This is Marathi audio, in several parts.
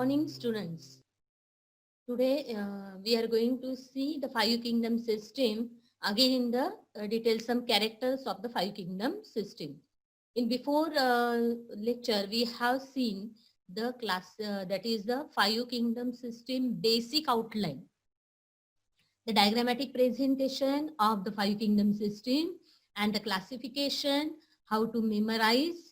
morning, students. Today we are going to see the five kingdom system again in the detail some characters of the five kingdom system. In before lecture we have seen the class that is the five kingdom system basic outline. The diagrammatic presentation of the five kingdom system and the classification, how to memorize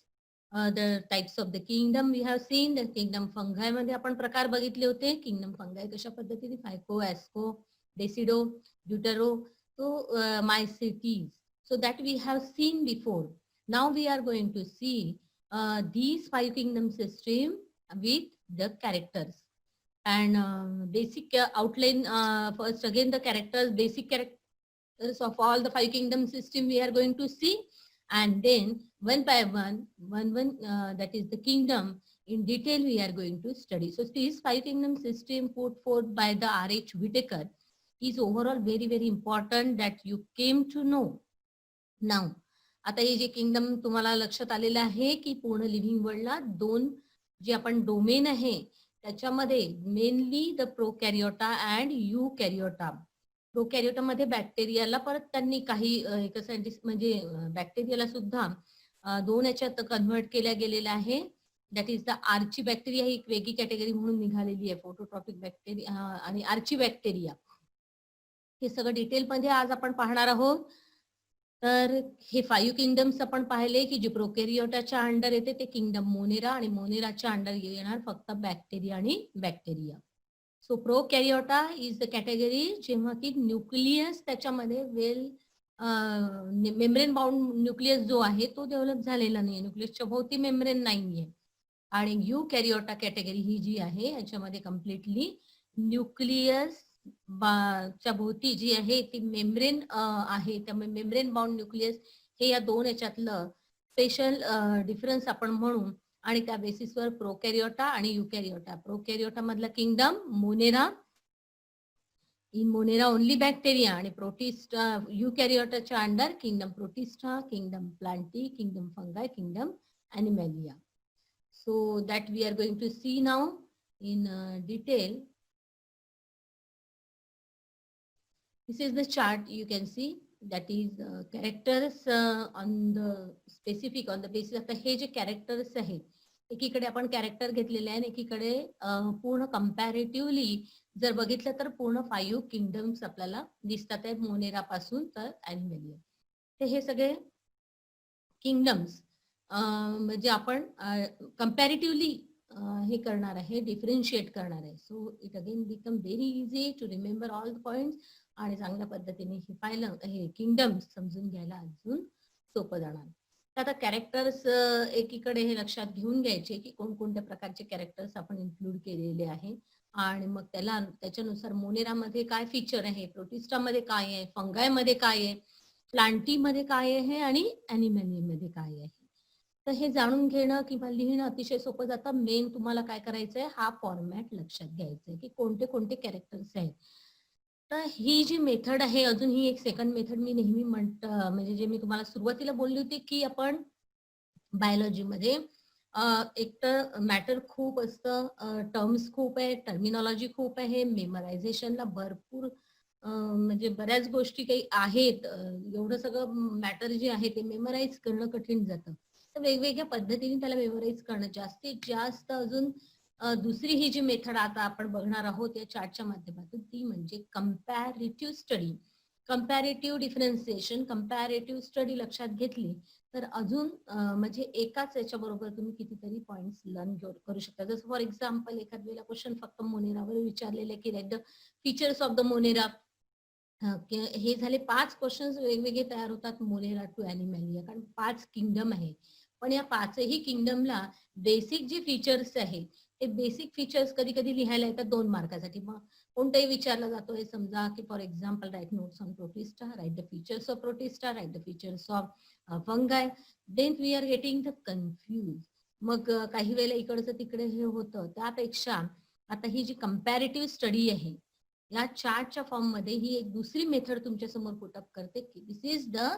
the types of the kingdom we have seen. The kingdom fungi मध्ये आपण प्रकार बघितले होते. Kingdom fungi कशा पद्धतीने फायको, एस्को, डेसिडो, deutero, so mycetes. So that we have seen before. Now we are going to see these five kingdom system with the characters. And basic outline first again the characters, basic characters of all the five kingdom system we are going to see, and then one by one that is the kingdom in detail we are going to study. So this five kingdom system put forth by the R.H. Whitaker is overall very important that you came to know. Now आता हे जे किंगडम तुम्हाला लक्षात आलेलं आहे की पूर्ण लिव्हिंग वर्ल्डला दोन जे आपण डोमेन आहे त्याच्यामध्ये मेनली द प्रोकॅरियोटा अँड युकॅरियोटा. प्रोकॅरियोटा मध्ये बॅक्टेरियाला परत त्यांनी काही एका सायंटिस्ट म्हणजे बॅक्टेरियाला सुद्धा दोन याच्यात कन्व्हर्ट केल्या गेलेला आहे. That is the archaebacteria ही एक वेगळी कॅटेगरी म्हणून निघालेली आहे. फोटोट्रॉपिक बॅक्टेरिया आणि आर्ची बॅक्टेरिया हे सगळं डिटेल मध्ये आज आपण पाहणार आहोत. तर हे फाईव्ह किंगडम्स आपण पाहिले की जे प्रोकॅरियोटाच्या अंडर येते ते किंगडम मोनेरा आणि मोनेराच्या अंडर येणार फक्त बॅक्टेरिया आणि bacteria. So prokaryota is the category जेव्हा की न्यूक्लियस त्याच्यामध्ये वेल मेम्ब्रेन बाउंड न्यूक्लियस जो आहे तो डेव्हलप झालेला नाहीये, न्यूक्लियसच्या भोवती मेम्ब्रेन नाहीये. आणि युकॅरियोटा कॅटेगरी ही जी आहे याच्यामध्ये कम्प्लिटली न्यूक्लियस च्या भोवती जी आहे ती मेम्ब्रेन आहे. त्यामुळे मेम्ब्रेन बाउंड न्यूक्लियस हे या दोन याच्यातलं स्पेशल डिफरन्स आपण म्हणू. आणि त्या बेसिसवर प्रोकॅरियोटा आणि युकॅरियोटा. प्रोकॅरियोटा मधला kingdom monera, in monera only bacteria, आणि प्रोटिस्टा युकॅरियोटाच्या under kingdom protista, kingdom plantae, kingdom fungi, kingdom animalia. So that we are going to see now in detail. This is the chart you can see that is characters on the specific on the basis of हे जे कॅरेक्टर्स आहेत एकीकडे आपण कॅरेक्टर घेतलेले आहे, एकीकडे पूर्ण कंपॅरेटिव्हली जर बघितलं तर पूर्ण फाईव्ह किंगडम्स आपल्याला दिसतात आहेत मोनेरा पासून तर एनिमॅलिया. तर हे सगळे किंगडम्स म्हणजे आपण कंपॅरेटिव्हली हे करणार आहे, डिफरन्शिएट करणार आहे. So it again become very easy to remember all the points आणि चांगल्या पद्धतीने हे पाहिलं हे किंगडम्स समजून घ्यायला अजून सोपं जाणार. आता कॅरेक्टर्स एकीकडे हे लक्षात घेऊन घ्यायचे की कोणकोणत्या प्रकारचे कॅरेक्टर्स आपण इन्क्लूड केलेले आहे आणि मग त्याच्यानुसार मोनेरामध्ये काय फीचर आहे, प्रोटिस्टामध्ये काय आहे, फंगायमध्ये काय आहे, प्लांटीमध्ये काय आहे आणि ॲनिमॅलियामध्ये काय आहे. तर हे जाणून घेणं किंवा लिहिणं अतिशय सोपं जातं. मेन तुम्हाला काय करायचंय हा फॉर्मॅट लक्षात घ्यायचा आहे की कोणते कोणते कॅरेक्टर्स आहेत. तर ही जी मेथड आहे अजून ही एक सेकंड मेथड मी नेहमी म्हणजे जे मी तुम्हाला सुरुवातीला बोलली होती की आपण बायोलॉजीमध्ये एक तर मॅटर खूप असतं, टर्म्स खूप आहे, टर्मिनॉलॉजी खूप आहे, मेमरायझेशनला भरपूर म्हणजे बऱ्याच गोष्टी काही आहेत. एवढं सगळं मॅटर जे आहे ते मेमराईज करणं कठीण जातं. तर वेगवेगळ्या पद्धतीने त्याला मेमराईज करणं जास्तीत जास्त अजून दुसरी ही जी मेथड आता आपण बघणार आहोत या चार्टच्या माध्यमातून ती म्हणजे comparative study. Comparative differentiation, comparative study लक्षात घेतली तर अजून म्हणजे एकाच याच्या बरोबर तुम्ही कितीतरी पॉइंट्स लर्न करू शकता. जसं फॉर एक्झाम्पल एखाद वेळेला क्वेश्चन फक्त मोनेरावर विचारलेले की right the features of the Monera. हे झाले 5 क्वेश्चन्स वेगवेगळे तयार होतात मोनेरा टू ॲनिमॅलिया, कारण 5 किंगडम आहे. पण या 5ही किंगडमला बेसिक जे फीचर्स आहेत ते बेसिक फीचर्स कधी कधी लिहायला येतात 2 मार्कासाठी. मग कोणताही विचारला जातोय समजा की for example write notes on protista, write the features of protista, write the features of fungi, then we are getting the confuse. मग काही वेळेला इकडचं तिकडे हे होतं. त्यापेक्षा आता ही जी कंपॅरेटिव्ह स्टडी आहे या चार्टच्या फॉर्म मध्ये ही एक दुसरी मेथड तुमच्या समोर पुटअप करते की दिस इज द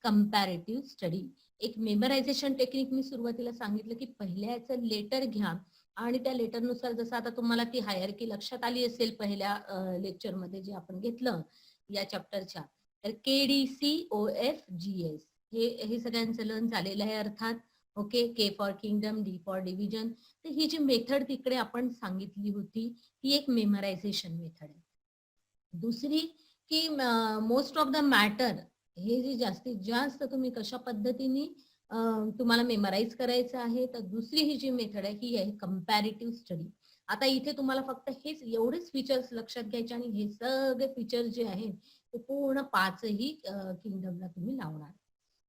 कंपॅरेटिव्ह स्टडी. एक मेमरायझेशन टेक्निक मी सुरुवातीला सांगितलं की पहिल्याचं लेटर घ्या आणि त्या लेटरनुसार जसं आता तुम्हाला ती हायरार्की लक्षात आली असेल पहिल्या लेक्चरमध्ये जे आपण घेतलं या चॅप्टरच्या, तर KDCOFGS हे सगळ्यांचं लर्न झालेलं आहे अर्थात. Okay, K for kingdom, D for division. तर ही जी मेथड तिकडे आपण सांगितली होती ती एक मेमरायझेशन मेथड आहे. दुसरी की मोस्ट ऑफ द मॅटर हे जे जास्तीत जास्त तुम्ही कशा पद्धतीने तुम्हाला मेमराईज करायचं आहे, तर दुसरी ही जी मेथड आहे ही आहे कंपॅरेटिव्ह स्टडी. आता इथे तुम्हाला फक्त हेच एवढेच फीचर्स लक्षात घ्यायचे आणि हे सगळे फीचर्स जे आहेत ते पूर्ण 5ही किंगडमला तुम्ही लावणार.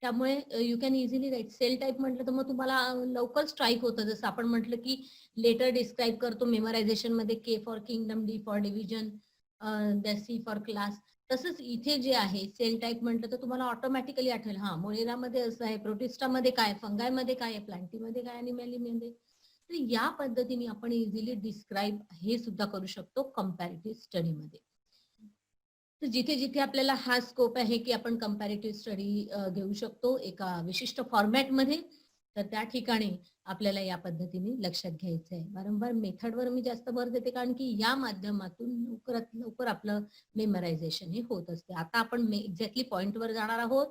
त्यामुळे you can easily write. Cell type म्हटलं तर मग तुम्हाला लवकर स्ट्राईक होतं. जसं आपण म्हटलं की लेटर डिस्क्राईब करतो मेमरायझेशन मध्ये, K for kingdom, D for division, C for class. तसंच इथे जे आहे सेल टाईप म्हटलं तर तुम्हाला ऑटोमॅटिकली आठवेल, हा मोनेरामध्ये असं आहे, प्रोटिस्टामध्ये काय, फंगायमध्ये काय आहे, प्लांटीमध्ये काय आणि मेलीमध्ये. तर या पद्धतीने आपण इझिली डिस्क्राईब हे सुद्धा करू शकतो कंपॅरेटिव्ह स्टडीमध्ये. तर जिथे जिथे आपल्याला हा स्कोप आहे की आपण कंपॅरेटिव्ह स्टडी घेऊ शकतो एका विशिष्ट फॉर्मॅटमध्ये, तर त्या ठिकाणी आपल्याला या पद्धतीने लक्षात घ्यायचं आहे. वारंवार मेथडवर मी जास्त भर देते कारण की या माध्यमातून लवकरात लवकर आपलं मेमरायझेशन हे होत असते. आता आपण एक्झॅक्टली पॉइंटवर जाणार आहोत.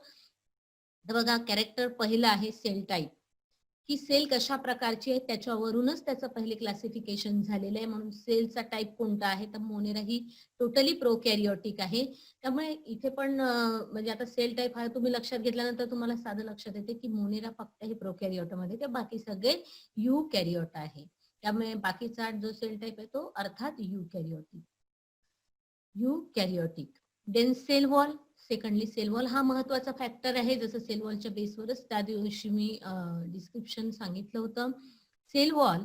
तर बघा, कॅरेक्टर पहिलं आहे सेल टाईप, की सेल कशा प्रकारची आहे त्याच्यावरूनच त्याचं पहिले क्लासिफिकेशन झालेलं आहे. म्हणून सेलचा टाईप कोणता आहे, तर मोनेरा ही टोटली प्रोकॅरियोटिक आहे. त्यामुळे इथे पण म्हणजे आता सेल टाईप हा तुम्ही लक्षात घेतल्यानंतर तुम्हाला साधं लक्षात येते की मोनेरा फक्त हे प्रोकॅरियोटामध्ये, ते बाकी सगळे युकॅरियोट आहे. त्यामुळे बाकीचा जो सेल टाईप आहे तो अर्थात eukaryotic. Then cell wall. Secondly cell wall हा महत्वाचा फॅक्टर आहे. जसं सेल वॉलच्या बेसवरच त्या दिवशी मी डिस्क्रिप्शन सांगितलं होतं. सेल वॉल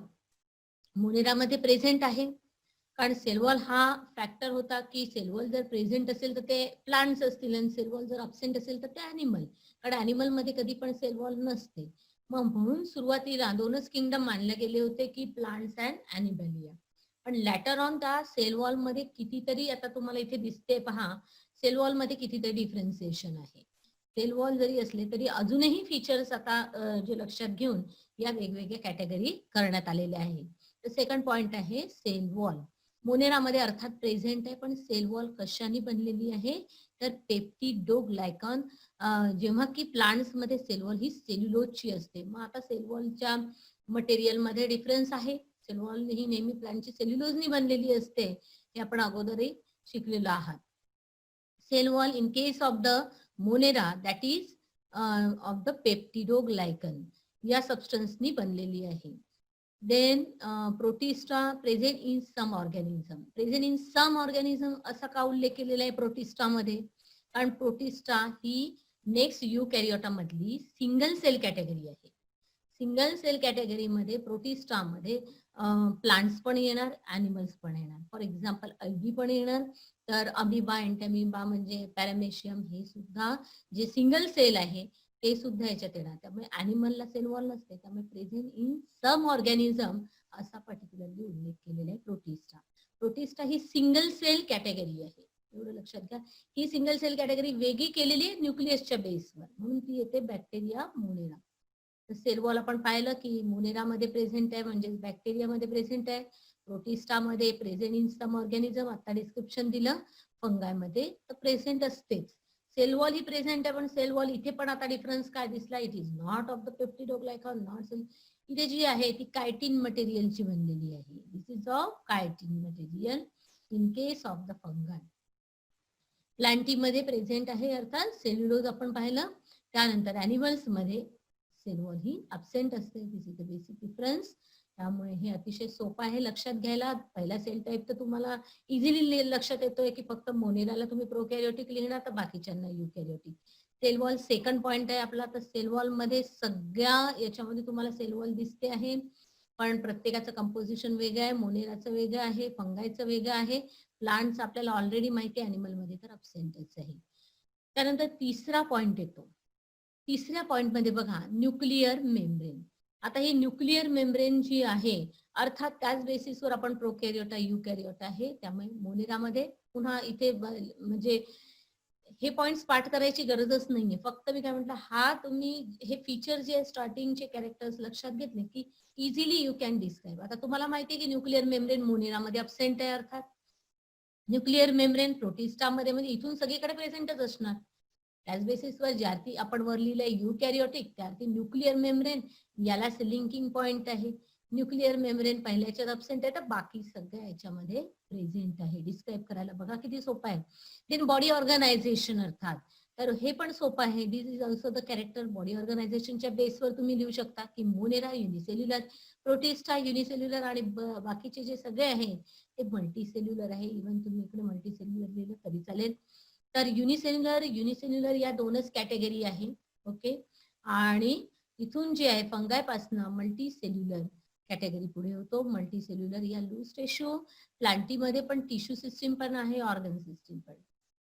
मोनेरामध्ये प्रेझेंट आहे, कारण सेल वॉल हा फॅक्टर होता की सेल वॉल जर प्रेझेंट असेल तर ते प्लांट्स असतील आणि सेल वॉल जर अब्सेंट असेल तर ते अॅनिमल, कारण अॅनिमल मध्ये कधी पण सेल वॉल नसते. मग म्हणून सुरुवातीला दोनच किंगडम मानले गेले होते की प्लांट्स अँड अॅनिमलिया. पण लॅटर ऑन त्या सेल वॉल मध्ये कितीतरी, आता तुम्हाला इथे दिसते पहा, सेल वॉल मध्ये कितीतरी डिफरन्सिएशन आहे. सेल वॉल जरी असले तरी अजूनही फीचर्स आता जे लक्षात घेऊन या वेगवेगळ्या कॅटेगरी करण्यात आलेल्या आहे. तर सेकंड पॉइंट आहे सेल वॉल. मोनेरामध्ये अर्थात प्रेझेंट आहे, पण सेल वॉल कशाने बनलेली आहे, तर पेप्टिडोग्लायकॉन. जेव्हा की प्लांट्स मध्ये सेल वॉल ही सेल्युलोजची असते. मग आता सेल वॉलच्या मटेरियल मध्ये डिफरन्स आहे. सेल वॉल ही नेहमी प्लांटची सेल्युलोजनी बनलेली असते, हे आपण अगोदरही शिकलेलो आहात. Cell wall in case of the monera that is of the peptidoglycan या सबस्टन्सनी बनलेली आहे. Then protista present in some organism. Present in some organism असा का उल्लेख केलेला आहे प्रोटिस्टामध्ये, कारण प्रोटिस्टा ही नेक्स्ट युकॅरियोटा मधली सिंगल सेल कॅटेगरी आहे. सिंगल सेल कॅटेगरीमध्ये प्रोटिस्टामध्ये प्लांट्स पण येणार, अॅनिमल्स पण येणार. फॉर एक्झाम्पल अल्गी पण येणार, तर अमिबा, एंटॅमिबा म्हणजे पॅरामेशियम हे सुद्धा जे सिंगल सेल आहे ते सुद्धा याच्यात येणार. त्यामुळे अॅनिमलला सेल वॉल नसते. त्यामुळे प्रेझेंट इन सम ऑर्गॅनिझम असा पर्टिक्युलरली उल्लेख केलेला आहे प्रोटिस्टा. प्रोटिस्टा ही सिंगल सेल कॅटेगरी आहे, एवढं लक्षात घ्या. ही सिंगल सेल कॅटेगरी वेगळी केलेली आहे न्यूक्लियसच्या बेसवर, म्हणून ती येते बॅक्टेरिया मोनेरा. तर सेल वॉल आपण पाहिलं की मोनेरामध्ये प्रेझेंट आहे, म्हणजे बॅक्टेरियामध्ये प्रेझेंट आहे. प्रोटिस्टामध्ये प्रेझेंट इन सम ऑर्गॅनिझम, आता डिस्क्रिप्शन दिलं. फंगायमध्ये तर प्रेझेंट असतेच. सेल वॉल ही प्रेझेंट आहे, पण सेल वॉल इथे पण आता डिफरन्स काय दिसला, it is not of the peptidoglycan, not cell. इथे जी आहे ती कायटिन मटेरियलची बनलेली आहे. This is of chitin material in case of the fungi. प्लांटीमध्ये प्रेझेंट आहे अर्थात सेल्युलोज आपण पाहिलं. त्यानंतर अॅनिमल्स मध्ये सेल वॉल ही अब्सेंट असते. दिस इज द बेसिक डिफरन्स. त्यामुळे हे अतिशय सोपं आहे लक्षात घ्यायला. पहिला सेल टाईप तर तुम्हाला इझिली लक्षात येतोय की फक्त मोनेराला तुम्ही प्रोकॅरियोटिक लिहिणार, तर बाकीच्यांना युकॅरियोटिक. सेल वॉल सेकंड पॉइंट आहे आपला. तर सेल वॉल मध्ये सगळ्या याच्यामध्ये तुम्हाला सेल वॉल दिसते आहे, पण प्रत्येकाचं कंपोजिशन वेगळं आहे. मोनेराचं वेगळं आहे, फंगायचं वेगळं आहे. प्लांट्स आपल्याला ऑलरेडी माहिती आहे, अॅनिमल मध्ये तर अब्सेंटच आहे. त्यानंतर तिसरा पॉइंट येतो. तिसऱ्या पॉइंट मध्ये बघा, न्यूक्लिअर मेम्ब्रेन. आता ही न्यूक्लिअर मेम्ब्रेन जी आहे अर्थात त्याच बेसिसवर आपण प्रोकॅरियोटा युकॅरियोटा आहे. त्यामुळे मोनेरामध्ये पुन्हा इथे म्हणजे हे पॉइंट्स पाठ करायची गरजच नाहीये. फक्त मी काय म्हटलं, हा तुम्ही हे फीचर जे स्टार्टिंगचे कॅरेक्टर्स लक्षात घेतले की इझिली यू कॅन डिस्क्राईब. आता तुम्हाला माहिती आहे की न्यूक्लिअर मेम्ब्रेन मोनेरामध्ये अब्सेंट आहे, अर्थात न्यूक्लिअर मेम्ब्रेन प्रोटिस्टामध्ये, म्हणजे इथून सगळीकडे प्रेझेंटच असणार. त्याच बेसिसवर ज्यार्थी आपण वर लिहिलंय युकॅरियोटिक, त्यार्थी न्यूक्लिअर मेम्ब्रेन यालाच लिंकिंग पॉइंट आहे. न्यूक्लिअर मेम्ब्रेन पहिल्याच्यात अब्सेंट आहे, तर बाकी सगळ्या याच्यामध्ये प्रेझेंट आहे. डिस्क्राईब करायला बघा किती सोपं आहे. देन बॉडी ऑर्गनायझेशन, अर्थात तर हे पण सोपं आहे. This is also the character. Body ऑर्गनायझेशनच्या बेसवर तुम्ही लिहू शकता की मोनेरा युनिसेल्युलर, प्रोटिस्टा युनिसेल्युलर, आणि बाकीचे जे सगळे आहे ते मल्टीसेल्युलर आहे. इव्हन तुम्ही इकडे मल्टीसेल्युलर लिहिलं तरी चालेल. तर युनिसेल्युलर या दोनच कॅटेगरी आहे. ओके, आणि इथून जे आहे फंगाय पासनं मल्टीसेल्युलर कॅटेगरी पुढे होतो. मल्टीसेल्युलर या लूज टिश्यू, प्लांटीमध्ये पण टिश्यू सिस्टीम पण आहे, ऑर्गन सिस्टीम पण,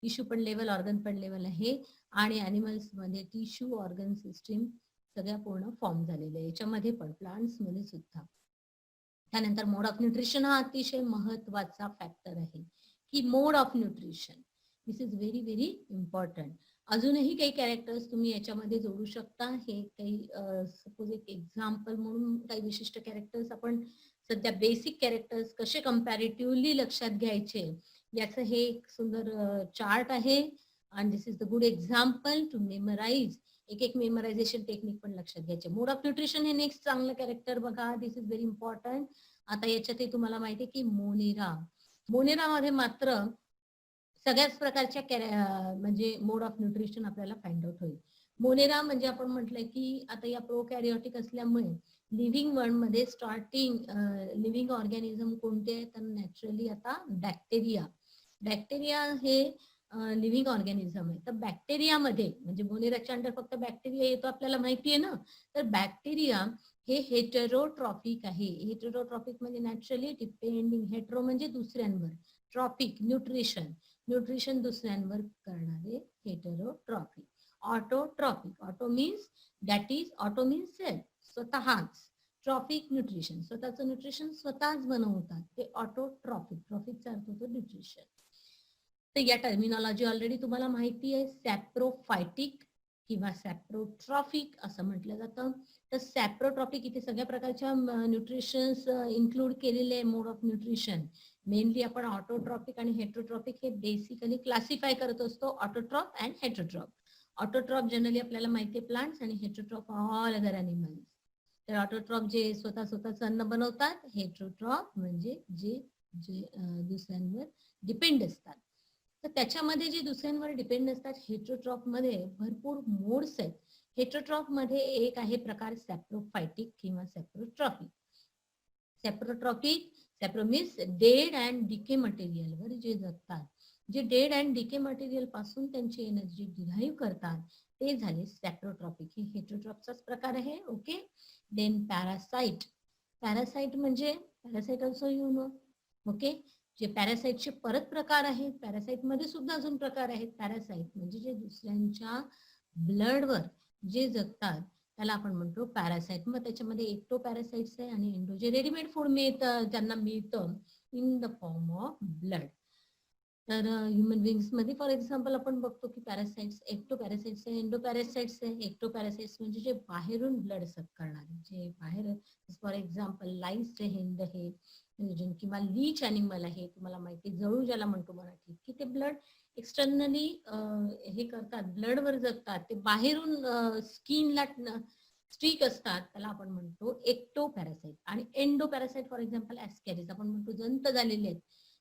टिश्यू पण लेवल, ऑर्गन पण लेवल आहे. आणि अॅनिमल्स मध्ये टिश्यू, ऑर्गन सिस्टीम सगळ्या पूर्ण फॉर्म झालेल्या आहे. याच्यामध्ये पण प्लांट्स मध्ये सुद्धा. त्यानंतर मोड ऑफ न्यूट्रिशन हा अतिशय महत्वाचा फॅक्टर आहे की mode of nutrition, this is very very important. अजूनही काही कॅरेक्टर्स तुम्ही याच्यामध्ये जोडू शकता. हे काही सपोज एक एक्झाम्पल म्हणून काही विशिष्ट कॅरेक्टर्स आपण सध्या बेसिक कॅरेक्टर्स कसे कंपॅरेटिव्हली लक्षात घ्यायचे याचं हे एक सुंदर चार्ट आहे. आणि this is the good example to memorise. एक मेमरायझेशन टेक्निक पण लक्षात घ्यायचे. मोड ऑफ न्यूट्रिशन हे नेक्स्ट चांगलं कॅरेक्टर बघा. This is very important. आता याच्यातही तुम्हाला माहिती आहे की मोनेरामध्ये मात्र सगळ्याच प्रकारच्या म्हणजे मोड ऑफ न्यूट्रिशन आपल्याला फाइंड आउट होईल. मोनेरा म्हणजे आपण म्हटलंय की आता या प्रोकॅरियोटिक असल्यामुळे लिव्हिंग वर्ल्ड मध्ये स्टार्टिंग लिव्हिंग ऑर्गॅनिझम कोणते आहे, तर नॅचरली आता बॅक्टेरिया हे लिव्हिंग ऑर्गॅनिझम आहे. तर बॅक्टेरियामध्ये म्हणजे मोनेराच्या अंडर फक्त बॅक्टेरिया येतो आपल्याला माहिती आहे ना. तर बॅक्टेरिया हे हेटेरोट्रॉपिक आहे. हेटेरोट्रॉपिक म्हणजे नॅचरली डिपेंडिंग, हेटेरो म्हणजे दुसऱ्यांवर, ट्रॉपिक न्यूट्रिशन दुसऱ्यांवर करणारे heterotrophic. Autotrophic, auto means that is, auto means self, स्वतःच. ट्रॉपिक न्यूट्रिशन, स्वतःचं न्यूट्रिशन स्वतःच बनवतात, ते ऑटोट्रॉपिक. ट्रॉपिकचा अर्थ होतो न्यूट्रिशन. तर या टर्मिनॉलॉजी ऑलरेडी तुम्हाला माहिती आहे. सॅप्रोफायटिक किंवा सॅप्रोट्रॉफिक असं म्हटलं जातं. तर सॅप्रोट्रॉपिक इथे सगळ्या प्रकारच्या न्यूट्रिशन्स इन्क्लूड केलेले आहे. मोड ऑफ न्यूट्रिशन मेनली आपण ऑटोट्रॉपिक आणि हेट्रोट्रॉपिक हे बेसिकली क्लासिफाय करत असतो. Autotroph and heterotroph. Autotroph generally आपल्याला माहिती आहे प्लांट्स, आणि हेट्रोट्रॉप ऑल अदर अॅनिमल्स. तर ऑटोट्रॉप जे स्वतःच अन्न बनवतात, हेट्रोट्रॉप म्हणजे जे दुसऱ्यांवर डिपेंड असतात. तर त्याच्यामध्ये जे दुसऱ्यांवर डिपेंड असतात हेट्रोट्रॉप मध्ये भरपूर मोड्स आहेत. हेट्रोट्रॉप मध्ये एक आहे प्रकार सॅप्रोफायटिक किंवा सॅप्रोट्रॉपिक. सॅप्रो मीन्स डेड अँड डिके मटेरियलवर जे जगतात, जे डेड अँड डिके मटेरियल पासून त्यांची एनर्जी डिराईव्ह करतात, ते झाले सॅप्रोट्रॉपिक. हे हेट्रोट्रॉपचाच प्रकार आहे. ओके. देन पॅरासाइट म्हणजे parasite also you know. Okay. जे पॅरासाइटचे परत प्रकार आहेत, पॅरासाइट मध्ये सुद्धा अजून प्रकार आहेत. पॅरासाइट म्हणजे जे दुसऱ्यांच्या ब्लडवर जे जगतात त्याला आपण म्हणतो पॅरासाइट. मग त्याच्यामध्ये एक्टो पॅरासाइट्स आहे आणि एंडो, जे रेडीमेड फूड मिळतं त्यांना मिळतं in the form of blood. तर ह्युमन बिंग्स मध्ये फॉर एक्झाम्पल आपण बघतो की पॅरासाइट्स, एक्टो पॅरासाइट्स आहे, एंडो पॅरासाइट्स आहे. एक्टो पॅरासाइट्स म्हणजे जे बाहेरून ब्लड सक करणारे, जे बाहेर, फॉर एक्झाम्पल लाईस हिंद हे किंवा लीच अॅनिमल आहे, तुम्हाला माहिती जळू ज्याला म्हणतो मराठीत, की ते ब्लड एक्सटर्नली हे करतात, ब्लडवर जगतात. ते बाहेरून स्किनला स्ट्रीक असतात, त्याला आपण म्हणतो एक्टो पॅरासाइट. आणि एंडो पॅरासाइट फॉर एक्झाम्पल ऍस्कॅरिज, आपण म्हणतो जंत झालेले आहेत.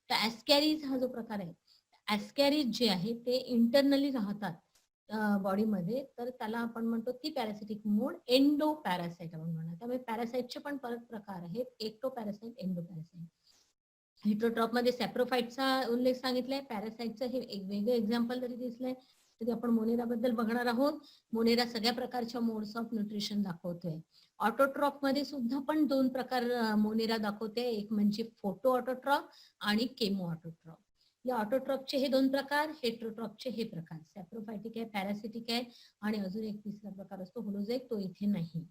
तर ऍस्कॅरिज हा जो प्रकार आहे, ऍस्कॅरिज जे आहे ते इंटरनली राहतात बॉडीमध्ये, तर त्याला आपण म्हणतो ती पॅरासिटिक मोड एंडो पॅरासाइट आपण म्हणतो. त्यामुळे पॅरासाइटचे पण परत प्रकार आहेत, ectoparasite, endoparasite. Heterotroph मध्ये सॅप्रोफाइटचा उल्लेख सांगितलाय. पॅरासाइटचं हे एक वेगळं एक्झाम्पल जरी दिसलंय तरी आपण मोनेरा बद्दल बघणार आहोत. मोनेरा सगळ्या प्रकारच्या मोड्स ऑफ न्यूट्रिशन दाखवतोय. ऑटोट्रॉप मध्ये सुद्धा पण दोन प्रकार मोनेरा दाखवते, एक म्हणजे फोटो ऑटोट्रॉप आणि केमो ऑटोट्रॉप. या ऑटोट्रॉपचे हे दोन प्रकार, हेट्रोट्रॉपचे हे प्रकार. सॅप्रोफायटिक आहे, पॅरासिटिक आहे, आणि अजून एक तिसरा प्रकार असतो होलोझाइक, तो इथे नाही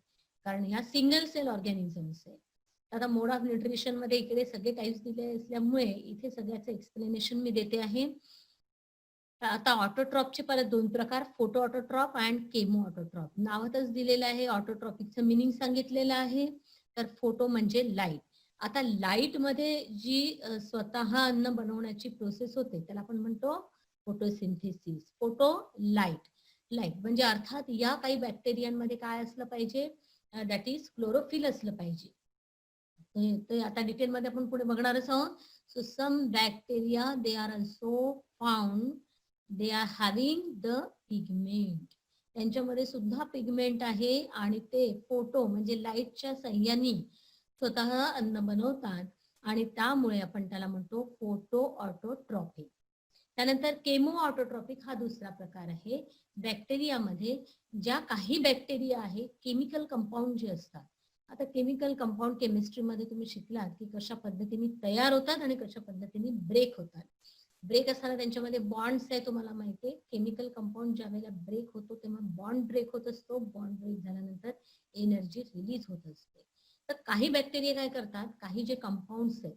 कारण ह्या सिंगल सेल ऑर्गॅनिझम्स आहे. आता मोड ऑफ न्यूट्रिशन मध्ये इकडे सगळे टाइप्स दिले असल्यामुळे इथे सगळ्याचं एक्सप्लेनेशन मी देते आहे. आता ऑटोट्रॉपचे परत दोन प्रकार, photo autotroph and chemo autotroph. नावातच दिलेलं आहे, ऑटोट्रॉपिकचं मिनिंग सांगितलेलं आहे. तर फोटो म्हणजे लाईट. आता लाईट मध्ये जी स्वतः अन्न बनवण्याची प्रोसेस होते त्याला आपण म्हणतो फोटोसिंथेसिस. Photo light. लाईट म्हणजे अर्थात या काही बॅक्टेरियांमध्ये काय असलं पाहिजे, दॅट इज क्लोरोफिल असलं पाहिजे. ते आता डिटेलमध्ये आपण पुढे बघणारच आहोत. So some bacteria they are also found they are having the pigment. त्यांच्यामध्ये सुद्धा पिगमेंट आहे आणि ते फोटो म्हणजे लाईटच्या साह्याने स्वतः अन्न बनवतात आणि त्यामुळे आपण त्याला म्हणतो फोटो ऑटोट्रॉपिक. त्यानंतर केमो ऑटोट्रॉपिक हा दुसरा प्रकार आहे. बॅक्टेरियामध्ये ज्या काही बॅक्टेरिया आहे केमिकल कंपाऊंड जे असतात. आता केमिकल कंपाऊंड केमिस्ट्रीमध्ये तुम्ही शिकलात की कशा पद्धतीने तयार होतात आणि कशा पद्धतीने ब्रेक होतात. ब्रेक असताना त्यांच्यामध्ये बॉन्ड्स आहे, तुम्हाला माहिती आहे. केमिकल कंपाऊंड ज्या वेळेला ब्रेक होतो तेव्हा बॉन्ड ब्रेक होत असतो. बॉन्ड ब्रेक झाल्यानंतर एनर्जी रिलीज होत असते. तर काही बॅक्टेरिया काय करतात, काही जे कंपाऊंड्स आहेत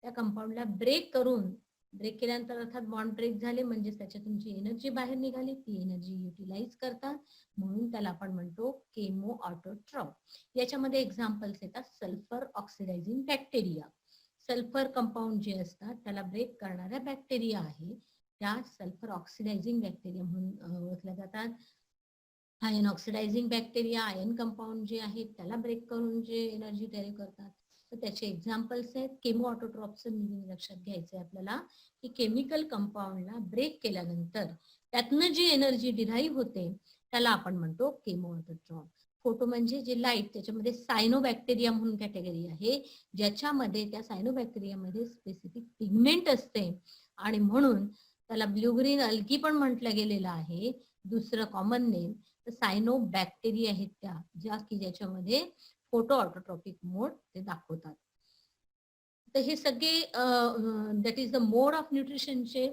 त्या कंपाऊंडला ब्रेक करून, ब्रेक केल्यानंतर अर्थात बॉन्ड ब्रेक झाले म्हणजे त्याच्यातून जी एनर्जी बाहेर निघाली ती एनर्जी युटिलाइज करतात, म्हणून त्याला आपण म्हणतो केमो ऑटोट्रॉप. याच्यामध्ये एक्झाम्पल्स येतात sulphur oxidising bacteria. Sulphur compound जे असतात त्याला ब्रेक करणाऱ्या बॅक्टेरिया आहे त्या सल्फर ऑक्सिडायझिंग बॅक्टेरिया म्हणून ओळखल्या जातात. Ion oxidising bacteria ion compound जे आहेत त्याला ब्रेक करून जे एनर्जी तयार करतात. तर त्याचे एक्झाम्पल्स आहेत. केमो ऑटोट्रॉपचं मिनिंग लक्षात घ्यायचंय आपल्याला की केमिकल कंपाऊंडला ब्रेक केल्यानंतर त्यातनं जी एनर्जी डिराईव्ह होते त्याला आपण म्हणतो केमो ऑटोट्रॉप. फोटो म्हणजे जे लाईट, त्याच्यामध्ये सायनोबॅक्टेरिया म्हणून कॅटेगरी आहे ज्याच्यामध्ये त्या सायनोबॅक्टेरियामध्ये स्पेसिफिक पिगमेंट असते आणि म्हणून त्याला ब्ल्यू ग्रीन अल्गी पण म्हटलं गेलेलं आहे. दुसरं कॉमन नेम तर सायनोबॅक्टेरिया आहेत त्या ज्या की ज्याच्यामध्ये फोटो ऑटोट्रॉपिक मोड ते दाखवतात. तर हे सगळे that is the mode of न्यूट्रिशनचे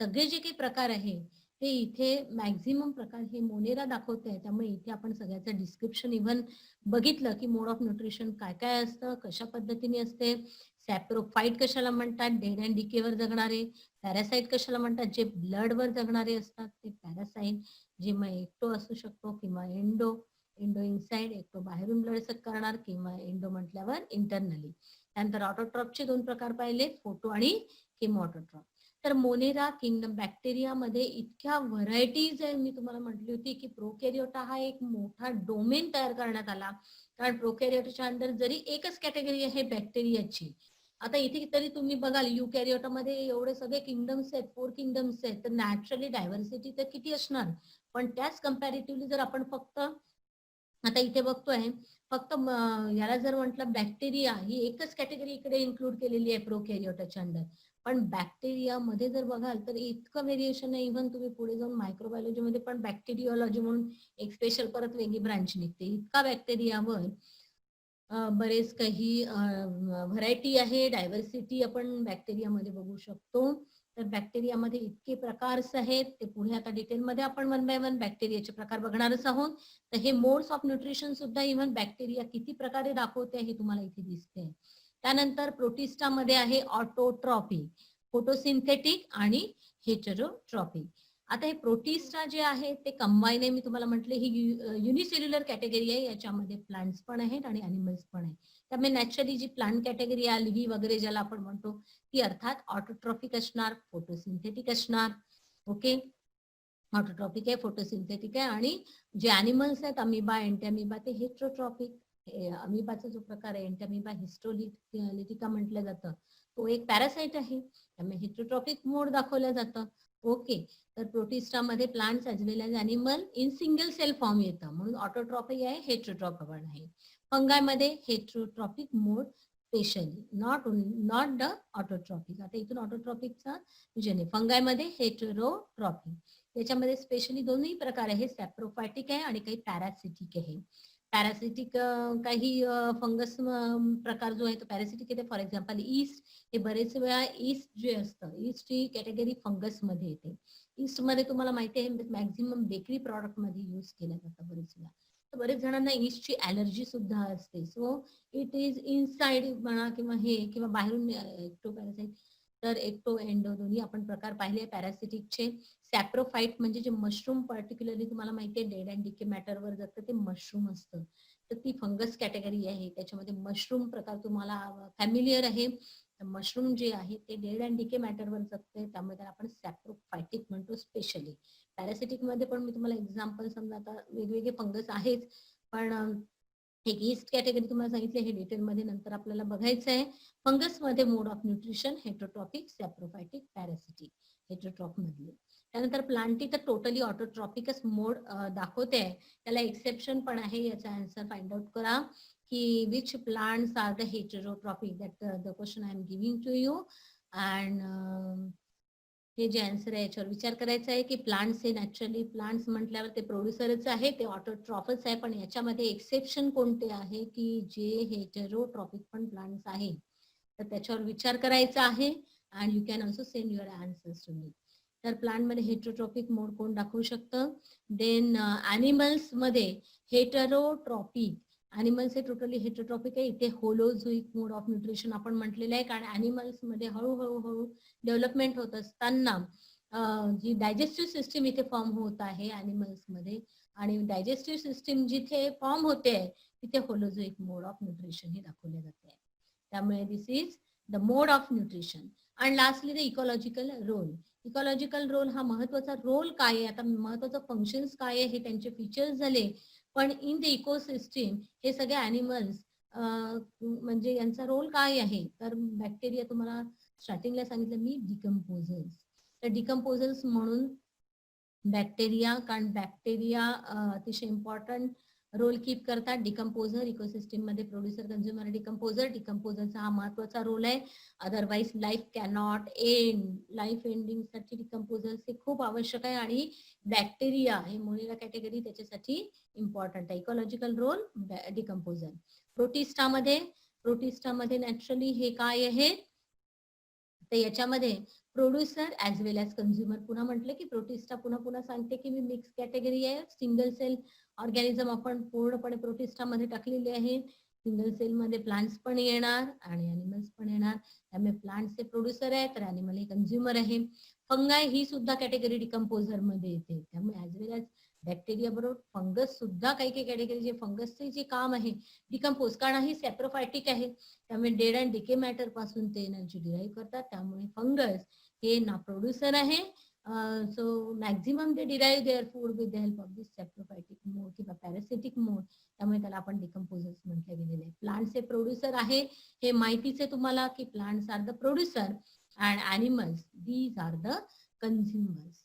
सगळे जे काही प्रकार आहे ते इथे मॅक्झिमम प्रकार हे मोनेरा दाखवत आहे. त्यामुळे इथे आपण सगळ्याचं डिस्क्रिप्शन इव्हन बघितलं की मोड ऑफ न्यूट्रिशन काय काय असतं, कशा पद्धतीने असते. सॅप्रोफाईट कशाला म्हणतात, डेड अँड डिकेवर जगणारे. पॅरासाईट कशाला म्हणतात, जे ब्लडवर जगणारे असतात ते पॅरासाईट. जे मग एक्टो असू शकतो किंवा एंडो. एंडो इनसाइड, एक्टो बाहेरून ब्लड सक करणार किंवा एंडो म्हटल्यावर इंटरनली. त्यानंतर ऑटोट्रॉपचे दोन प्रकार पाहिले, फोटो आणि केमो ऑटोट्रॉप. तर मोनेरा किंगडम बॅक्टेरियामध्ये इतक्या व्हरायटीज आहे. मी तुम्हाला म्हटली होती की प्रोकॅरियोटा हा एक मोठा डोमेन तयार करण्यात आला, कारण प्रोकॅरियोटाच्या अंडर जरी एकच कॅटेगरी आहे बॅक्टेरियाची. आता इथे तरी तुम्ही बघाल युकॅरियोटामध्ये एवढे सगळे किंगडम्स आहेत, 4 किंगडम्स आहेत, तर नॅचरली डायव्हर्सिटी तर किती असणार. पण त्याच कम्पॅरेटिव्हली जर आपण फक्त आता इथे बघतोय फक्त याला जर म्हटलं बॅक्टेरिया ही एकच कॅटेगरी इकडे इन्क्लूड केलेली आहे प्रोकॅरियोटाच्या अंडर. पण बॅक्टेरिया मध्ये जर बघाल तर इतकं व्हेरिएशन आहे. इव्हन तुम्ही पुढे जाऊन मायक्रोबायोलॉजी मध्ये पण बॅक्टेरियोलॉजी म्हणून एक स्पेशल परत वेगळी ब्रांच निघते. इतका बॅक्टेरियावर बरेच काही व्हरायटी आहे, डायव्हर्सिटी आपण बॅक्टेरियामध्ये बघू शकतो. तर बॅक्टेरियामध्ये इतके प्रकारस आहेत ते पुढे आता डिटेलमध्ये आपण वन बाय वन बॅक्टेरियाचे प्रकार बघणारच आहोत. तर हे मोड्स ऑफ न्यूट्रिशन सुद्धा इव्हन बॅक्टेरिया किती प्रकारे दाखवते हे तुम्हाला इथे दिसते. त्यानंतर प्रोटिस्टामध्ये आहे ऑटोट्रॉपिक, फोटोसिंथेटिक आणि हेटेरोट्रॉपिक. आता हे प्रोटिस्टा जे आहे ते कंबाईन आहे. मी तुम्हाला म्हटले ही युनिसेल्युलर कॅटेगरी आहे. याच्यामध्ये प्लांट्स पण आहेत आणि अॅनिमल्स पण आहेत. त्यामुळे नॅचरली जी प्लांट कॅटेगरी आल्गी वगैरे ज्याला आपण म्हणतो ती अर्थात ऑटोट्रॉपिक असणार, फोटोसिंथेटिक असणार. ओके, ऑटोट्रॉपिक आहे, फोटोसिंथेटिक आहे. आणि जे अॅनिमल्स आहेत अमिबा, एंटॅमिबा ते हेट्रोट्रॉपिक. अमिबाचा जो प्रकार आहे एंटॅमिबा हिस्टोलिटिका म्हटलं जातं तो एक पॅरासाइट आहे, त्यामुळे हेट्रोट्रॉपिक मोड दाखवलं जातं. ओके, तर प्रोटिस्टामध्ये plants as well as animal in single cell form येतं म्हणून ऑटोट्रॉपिक आहे, हेट्रोट्रॉपिक पण आहे. फंगायमध्ये heterotrophic mode specially, not the autotrophic. आता इथून ऑटोट्रॉपिकचा विजन आहे. फंगायमध्ये हेटेरोट्रॉपिक, त्याच्यामध्ये स्पेशली दोन्ही प्रकार आहे, सॅप्रोफायटिक आहे आणि काही पॅरासिटिक आहे. पॅरासिटिक काही फंगस प्रकार जो आहे तो पॅरासिटिक आहे. फॉर एक्झाम्पल ईस्ट, हे बरेच वेळा ईस्ट जे असतं, ईस्ट ही कॅटेगरी फंगस मध्ये येते. ईस्ट मध्ये तुम्हाला माहिती आहे मॅक्झिमम बेकरी प्रॉडक्ट मध्ये युज केलं जातं बरेच वेळा. तर बरेच जणांना ईस्टची ॲलर्जी सुद्धा असते. सो इट इज इनसाइड म्हणा किंवा हे किंवा बाहेरून एक्टोपॅरासाइट तर एक्टो एंडो दोन्ही आपण प्रकार पाहिले पॅरासिटिकचे. सॅप्रोफाइट म्हणजे जे मशरूम पर्टिक्युलरली तुम्हाला माहिती आहे डेड अँड डिके मॅटरवर जातं ते मशरूम असतं, तर ती फंगस कॅटेगरी आहे. त्याच्यामध्ये मशरूम प्रकार तुम्हाला फॅमिलियर आहे. मशरूम जे आहे ते डेड अँड डिके मॅटरवर जगते, त्यामुळे त्याला आपण सॅप्रोफायटिक म्हणतो. स्पेशली पॅरासिटिक मध्ये पण मी तुम्हाला एक्झाम्पल समजा आता वेगवेगळे फंगस आहेत, पण एक ईस्ट कॅटेगरी तुम्हाला सांगितले हे डिटेलमध्ये नंतर आपल्याला बघायचं आहे. फंगस मध्ये mode of nutrition heterotrophic, saprophytic, parasitic. Heterotroph मधले. त्यानंतर प्लांटी तर टोटली ऑटोट्रॉपिकच मोड दाखवते आहे. त्याला एक्सेप्शन पण आहे. याचा आन्सर फाइंड आउट करा की which plants are the heterotrophic. That the question I am giving to you. And हे जे आन्सर आहे याच्यावर विचार करायचा आहे की प्लांट्स हे नॅचरली प्लांट्स म्हटल्यावर ते प्रोड्युसरच आहे, ते ऑटोट्रॉफच आहे, पण याच्यामध्ये एक्सेप्शन कोणते आहे की जे हेटेरोट्रॉपिक पण प्लांट्स आहे, तर त्याच्यावर विचार करायचा आहे. And you can also send your answers to me. तर प्लांट मध्ये हेटेरोट्रॉपिक मोड कोण दाखवू शकतं? देन ॲनिमल्स मध्ये हेटेरोट्रॉपिक. ॲनिमल्स हे टोटली हेटेरोट्रॉपिक आहे. इथे होलोझोइक मोड ऑफ न्यूट्रिशन आपण म्हटलेलं आहे, कारण ॲनिमल्स मध्ये हळूहळू डेव्हलपमेंट होत असताना जी डायजेस्टिव्ह सिस्टीम इथे फॉर्म होत आहे ॲनिमल्स मध्ये, आणि डायजेस्टिव्ह सिस्टीम जिथे फॉर्म होते तिथे होलोझोइक मोड ऑफ न्यूट्रिशन हे दाखवले जाते. त्यामुळे this is the mode of nutrition. आणि lastly the ecological role. Ecological role हा महत्वाचा रोल काय आहे, आता महत्वाचं फंक्शन्स काय आहे हे त्यांचे फीचर्स झाले, पण इन द इकोसिस्टीम हे सगळे ॲनिमल्स म्हणजे यांचा रोल काय आहे, तर बॅक्टेरिया तुम्हाला स्टार्टिंगला सांगितलं मी डिकम्पोजर्स. तर डिकम्पोजर्स म्हणून बॅक्टेरिया, कारण बॅक्टेरिया अतिशय इम्पॉर्टंट रोल कीप करतात. डिकम्पोजर इकोसिस्टीम मध्ये प्रोड्युसर, कंझ्युमर, डिकम्पोजर. डिकम्पोजरचा हा महत्वाचा रोल आहे. Otherwise life cannot end. Life ending साठी डिकम्पोजर्स हे खूप आवश्यक आहे, आणि बॅक्टेरिया हे मोनिरा कॅटेगरी त्याच्यासाठी इम्पॉर्टंट आहे. Ecological role decomposer. प्रोटिस्टामध्ये नॅचरली हे काय आहे, तर याच्यामध्ये producer as well as consumer. पुन्हा म्हटलं की प्रोटिस्टा पुन्हा सांगते की मी मिक्स कॅटेगरी आहे. सिंगल सेल ऑर्गॅनिझम आपण पूर्णपणे प्रोटिस्टा मध्ये टाकलेले आहे. सिंगल सेल मध्ये प्लांट्स पण येणार आणि अॅनिमल्स पण येणार. त्यामुळे प्लांट्स हे प्रोड्युसर आहे तर अॅनिमल हे कंझ्युमर आहे. फंगाय ही सुद्धा कॅटेगरी डिकम्पोजर मध्ये येते. त्यामुळे ऍज वेल एज बॅक्टेरिया बरोबर फंगस सुद्धा काही कॅटेगरी जे फंगसचे जे काम आहे डिकम्पोज, कारण ही सॅप्रोफायटिक आहे, त्यामुळे डेड अँड डिके मॅटर पासून ते एनर्जी डिराईव्ह करतात. त्यामुळे फंगस हे ना प्रोड्युसर आहे. So maximum they derive their food with the help of this saprophytic mode किंवा पॅरासिटिक मोड. त्यामुळे त्याला आपण डिकम्पोजर्स म्हटले गेलेले आहे. प्लांट्स हे प्रोड्युसर आहे हे माहितीच आहे तुम्हाला की plants are the producer and animals these are the consumers.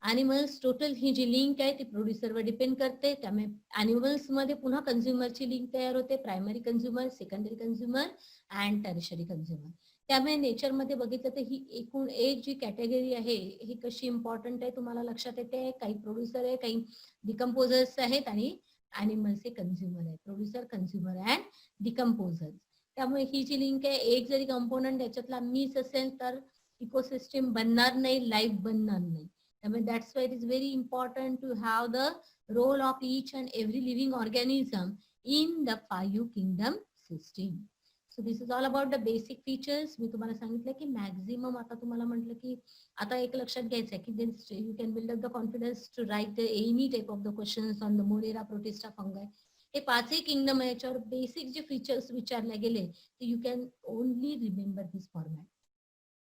Animals total ही जी लिंक आहे ती प्रोड्युसरवर डिपेंड करते. त्यामुळे ॲनिमल्स मध्ये पुन्हा कंझ्युमरची लिंक तयार होते. Primary consumer, secondary consumer and tertiary consumer. त्यामुळे नेचरमध्ये बघितलं तर ही एकूण एक जी कॅटेगरी आहे ही कशी इम्पॉर्टंट आहे तुम्हाला लक्षात येते. काही प्रोड्युसर आहे, काही डिकम्पोजर्स आहेत आणि ॲनिमल्स हे कंझ्युमर आहे. Producer, consumer and decomposers. त्यामुळे ही जी लिंक आहे, एक जरी कंपोनंट याच्यातला मिस असेल तर इकोसिस्टीम बनणार नाही, लाईफ बनणार नाही. त्यामुळे that's why it is very important to have the role of each and every living organism in the 5 kingdom system. So this is all about the basic features. मी तुम्हाला सांगितलं की मॅक्झिमम, आता तुम्हाला म्हटलं की आता एक लक्षात घ्यायचं आहे की you can build up the confidence to write the any type of the questions on the monera, protista, fungi. हे 5 किंगडम आहे, याच्यावर बेसिक जे फीचर्स विचारले गेले ते you can only remember this format.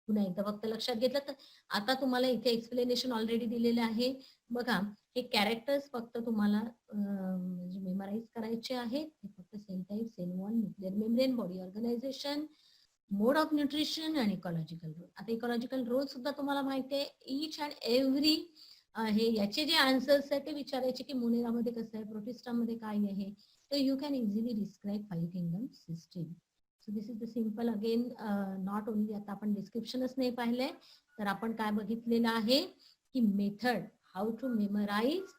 पुन्हा एकदा फक्त लक्षात घेतलं तर आता तुम्हाला इथे एक्सप्लेनेशन ऑलरेडी दिलेलं आहे. बघा, हे कॅरेक्टर्स फक्त तुम्हाला म्हणजे मेमराईज करायचे आहेत. हे फक्त cell type, cell wall, nuclear membrane, body organization, mode of nutrition आणि इकॉलॉजिकल रोल. आता इकॉलॉजिकल रोल सुद्धा तुम्हाला माहिती आहे. ईच अँड एव्हरी हे याचे जे आन्सर्स आहेत ते विचारायचे की मोनेरामध्ये कसं आहे, प्रोटिस्टामध्ये काय आहे. तर you can easily describe 5 kingdom system. So this is the simple again, not only आता आपण डिस्क्रिप्शनच नाही पाहिलंय, तर आपण काय बघितलेलं आहे की method how to memorise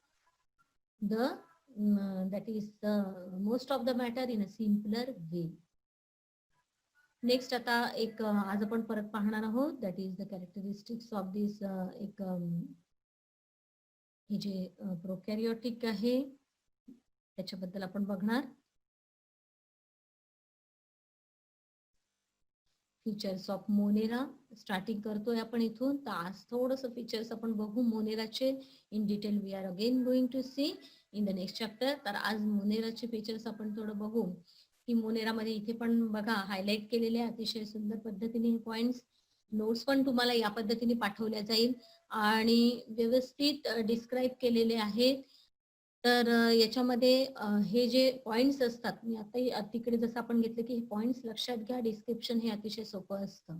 the that is the most of the matter in a simpler way. Next आता एक आज आपण परत पाहणार आहोत, that is the characteristics of this एक हे जे प्रोकॅरियोटिक आहे त्याच्याबद्दल आपण बघणार. फीचर्स ऑफ मोनेरा स्टार्टिंग करतोय आपण इथून. तर आज थोडस फीचर्स आपण बघू मोनेराचे in detail. We are again going to see in the next chapter. तर आज मोनेराचे फीचर्स आपण थोडं बघू की मोनेरामध्ये इथे पण बघा हायलाइट केलेले अतिशय सुंदर पद्धतीने हे पॉइंट्स. नोट्स पण तुम्हाला या पद्धतीने पाठवल्या जाईल आणि व्यवस्थित डिस्क्राईब केलेले आहेत. तर याच्यामध्ये हे जे पॉइंट्स असतात, मी आता तिकडे जसं आपण घेतलं की हे पॉइंट्स लक्षात घ्या. डिस्क्रिप्शन हे अतिशय सोपं असतं,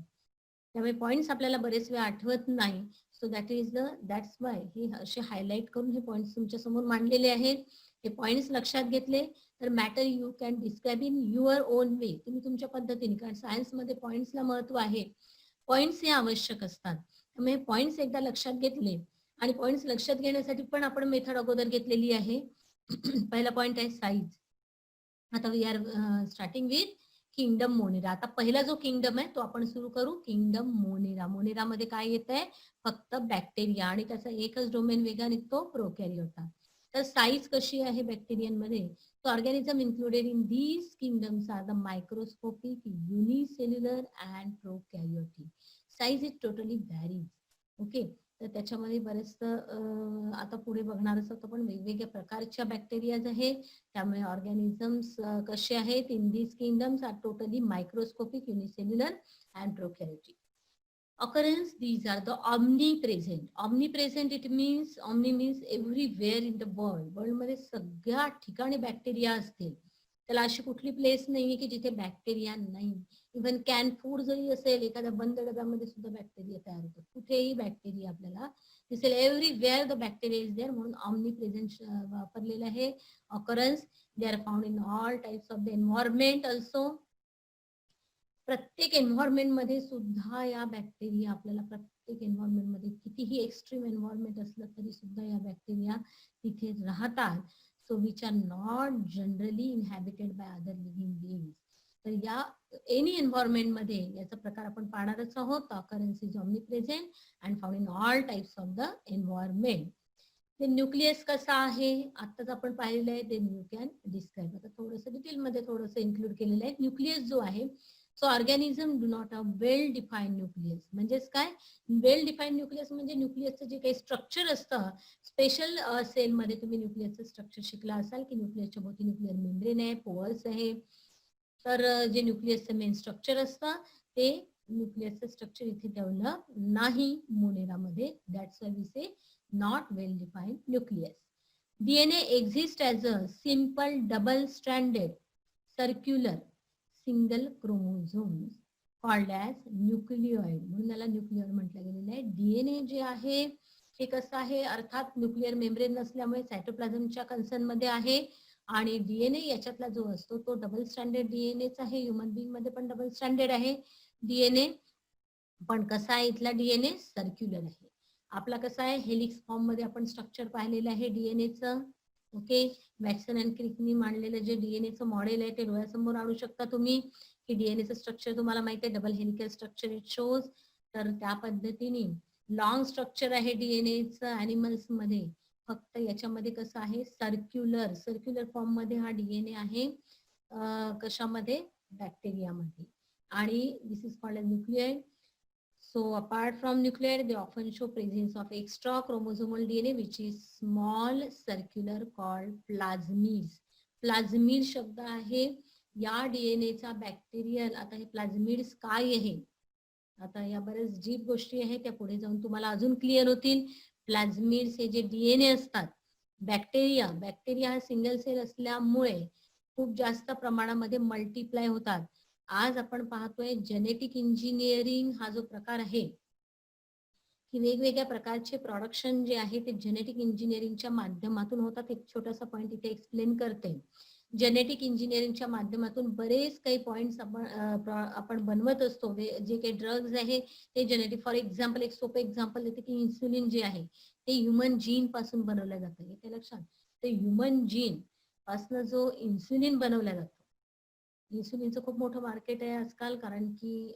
त्यामुळे पॉइंट्स आपल्याला बरेच वेळ आठवत नाही. सो दॅट्स वाय हे असे हायलाइट करून हे पॉइंट्स तुमच्या समोर मांडलेले आहेत. हे पॉइंट्स लक्षात घेतले तर matter you can describe in your own way, तुम्ही तुमच्या पद्धतीने. कारण सायन्समध्ये पॉइंट्सला महत्व आहे, पॉइंट्स हे आवश्यक असतात. त्यामुळे पॉइंट्स एकदा लक्षात घेतले आणि पॉइंट्स लक्षात घेण्यासाठी पण आपण मेथड अगोदर घेतलेली आहे. पहिला पॉइंट आहे साईज. आता we are starting with kingdom monera. आता पहिला जो किंगडम आहे तो आपण सुरू करू. Kingdom Monera. मोनेरा मध्ये काय येत आहे? फक्त बॅक्टेरिया आणि त्याचा एकच डोमेन वेगळा निघतो, प्रोकॅरियोटा. तर साईज कशी आहे बॅक्टेरियनमध्ये? So organism included in these kingdoms are the microscopic, unicellular and prokaryotic. Size it totally varies. Okay. तर त्याच्यामध्ये बरेच आता पुढे बघणार असतो आपण वेगवेगळ्या प्रकारच्या बॅक्टेरियाज आहेत. त्यामुळे ऑर्गॅनिझम्स कसे आहेत in these kingdoms are totally microscopic, unicellular and prokaryotic. Occurrence, these are the omnipresent. Omnipresent, it means, omni means everywhere in the world. World मध्ये सगळ्या ठिकाणी बॅक्टेरिया असतील. त्याला अशी कुठली प्लेस नाहीये की जिथे बॅक्टेरिया नाही. इव्हन कॅन फूड जरी असेल, एखाद्या बंद डब्यामध्ये सुद्धा बॅक्टेरिया तयार होतात. कुठेही बॅक्टेरिया आपल्याला दिसेल. Everywhere the bacteria is there, म्हणून ऑमनी प्रेझेंट वापरलेलं आहे. Occurrence, they are found in all types of the environment also. प्रत्येक एन्व्हायरमेंट मध्ये सुद्धा या बॅक्टेरिया आपल्याला, प्रत्येक एन्व्हायरमेंट मध्ये कितीही एक्स्ट्रीम एन्व्हायरमेंट असलं तरी सुद्धा या बॅक्टेरिया तिथे राहतात. So which are not generally inhabited by other living beings. तर या एनी एन्व्हायरमेंट मध्ये याचा प्रकार आपण पाहणारच आहोत. Occurrence is omnipresent and found in all types of the environment. ते न्यूक्लियस कसा आहे आताच आपण पाहिलेलं आहे, ते यू कॅन डिस्क्राईब. आता थोडंसं डिटेलमध्ये थोडंसं इन्क्लूड केलेलं आहे. न्यूक्लियस जो आहे, so organism do not have well defined nucleus. म्हणजेच काय? वेल डिफाईन्ड न्यूक्लियस म्हणजे न्यूक्लियसचं जे काही स्ट्रक्चर असतं, स्पेशल सेलमध्ये तुम्ही न्यूक्लियसचं स्ट्रक्चर शिकला असाल की न्यूक्लियसच्या भोवती न्यूक्लियर मेम्ब्रेन आहे, पोअर्स आहे. तर जे न्यूक्लियसचं मेन स्ट्रक्चर असतं ते न्यूक्लियसचं स्ट्रक्चर इथे डेव्हलप नाही मोनेरामध्ये. That's why we say not well defined nucleus. DNA exists as a simple double-stranded circular single chromosome called as nucleoid. म्हणून त्याला न्यूक्लियर म्हटलं गेलेलं आहे. डीएनए जे आहे हे कसं आहे, अर्थात न्यूक्लियर मेम्ब्रेन नसल्यामुळे सायटोप्लाझमच्या कन्सर्न मध्ये आहे आणि डीएनए याच्यातला जो असतो तो डबल स्टँडर्ड डीएनएच आहे. ह्युमन बिंग मध्ये पण डबल स्टँडर्ड आहे डीएनए, पण कसा आहे इथला डीएनए? सर्क्युलर आहे. आपला कसं आहे, हेलिक्स फॉर्म मध्ये आपण स्ट्रक्चर पाहिलेलं आहे डीएनएचं. ओके. वॅटसन अँड क्रिकनी मांडलेलं जे डीएनएचं मॉडेल आहे ते डोळ्यासमोर आणू शकता तुम्ही की डीएनएचं स्ट्रक्चर तुम्हाला माहिती आहे, double helical structure it shows. तर त्या पद्धतीने लॉंग स्ट्रक्चर आहे डीएनएचं अॅनिमल्स मध्ये. फक्त याच्यामध्ये कसं आहे, सर्क्युलर फॉर्म मध्ये हा डीएनए आहे. कशामध्ये? बॅक्टेरियामध्ये. आणि this is called a nuclear. So apart from nuclear, they often show presence of extra chromosomal DNA, which is small circular called plasmids. प्लाझ्मिड शब्द आहे या डीएनएचा बॅक्टेरियल. आता हे प्लाझ्मिड्स काय आहे, आता या बऱ्याच डीप गोष्टी आहेत, त्या पुढे जाऊन तुम्हाला अजून क्लिअर होतील. प्लाझ्मिड्स हे जे डीएनए असतात, बॅक्टेरिया हा सिंगल सेल असल्यामुळे खूप जास्त प्रमाणामध्ये मल्टिप्लाय होतात. आज आपण पाहतोय जेनेटिक इंजिनिअरिंग हा जो प्रकार आहे की वेगवेगळ्या प्रकारचे प्रोडक्शन जे आहे ते जेनेटिक इंजिनिअरिंगच्या माध्यमातून होतात. एक छोटासा पॉइंट इथे एक्सप्लेन करते. जेनेटिक इंजिनिअरिंगच्या माध्यमातून बरेच काही पॉइंट्स आपण बनवत असतो. जे काही ड्रग्ज आहे ते जेनेटिक. फॉर एक्झाम्पल, एक सोपं एक्झाम्पल देते की इन्सुलिन जे आहे ते ह्युमन जीन पासून बनवलं जातं. येते लक्षात? ते ह्युमन जीन पासून जो इन्सुलिन बनवला जातो इन्सुलिनचं खूप मोठं मार्केट आहे आजकाल, कारण की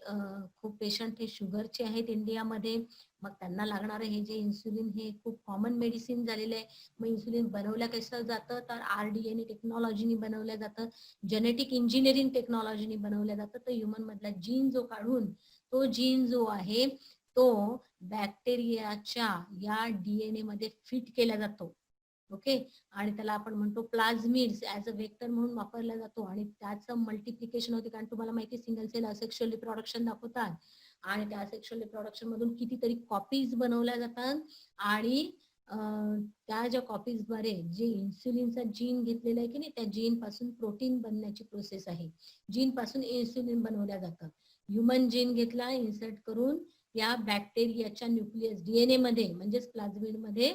खूप पेशंट हे शुगरचे आहेत इंडियामध्ये. मग त्यांना लागणारं हे जे इन्सुलिन हे खूप कॉमन मेडिसिन झालेलं आहे. मग इन्सुलिन बनवल्या कसं जातं, तर RDNA टेक्नॉलॉजीनी बनवल्या जातं, जेनेटिक इंजिनिअरिंग टेक्नॉलॉजीनी बनवल्या जातं. तर ह्युमन मधला जीन जो काढून, तो जीन जो आहे तो बॅक्टेरियाच्या या DNA मध्ये फिट केला जातो. ओके, आणि त्याला आपण म्हणतो प्लाझमिड्स ऍज अ वेक्टर म्हणून वापरला जातो, आणि त्याचं मल्टिप्लिकेशन होते. कारण तुम्हाला माहिती सिंगल सेल असेक्शुअल रिप्रोडक्शन दाखवतात, आणि त्या असेक्शुअल रिप्रोडक्शन मधून कितीतरी कॉपीज बनवल्या जातात, आणि त्या ज्या कॉपीज द्वारे जे इन्सुलिनचा जीन घेतलेला आहे की नाही, त्या जीन पासून प्रोटीन बनण्याची प्रोसेस आहे. जीन पासून इन्सुलिन बनवल्या जातं. ह्युमन जीन घेतला, इन्सर्ट करून या बॅक्टेरियाच्या न्यूक्लियस DNA मध्ये म्हणजेच प्लाझमिड मध्ये